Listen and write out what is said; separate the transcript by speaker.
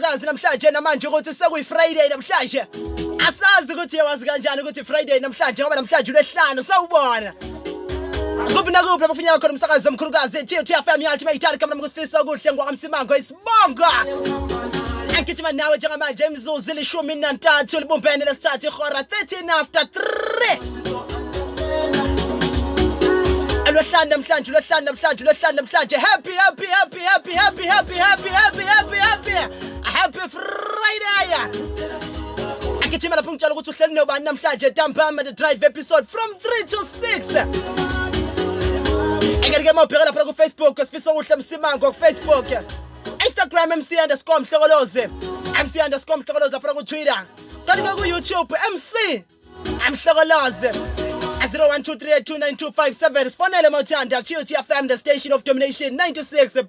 Speaker 1: ubufakazi namhlanje namanje ukuthi sekuyi Friday namhlanje asazi ukuthi yawazi kanjani ukuthi Friday namhlanje ngoba namhlanje uLesihlanu sawubona kuphi nakuphi abafinyela khona umsakazi omkhulukazi TFM Ultimate kamna ngokusifisa okuhle ngwakamsimango isibonga angigijima nawe njengamanje imizuzu li13 libumbene lesithathu ihora 13 after 3 uLesihlanu namhlanje happy Friday angigijima lapho ngitshela ukuthi uhleli nobani namhlanje Ntambama the drive episode from 3 to 6 engeke mawubheka lapha ku Facebook sifisa uhle msimango ku Facebook Instagram MC_Mhlokoloze MC_Mhlokoloze lapha ku Twitter kanti ku YouTube MC Mhlokoloze 0123829257 sifonele mawuthanda TFM the station of domination 96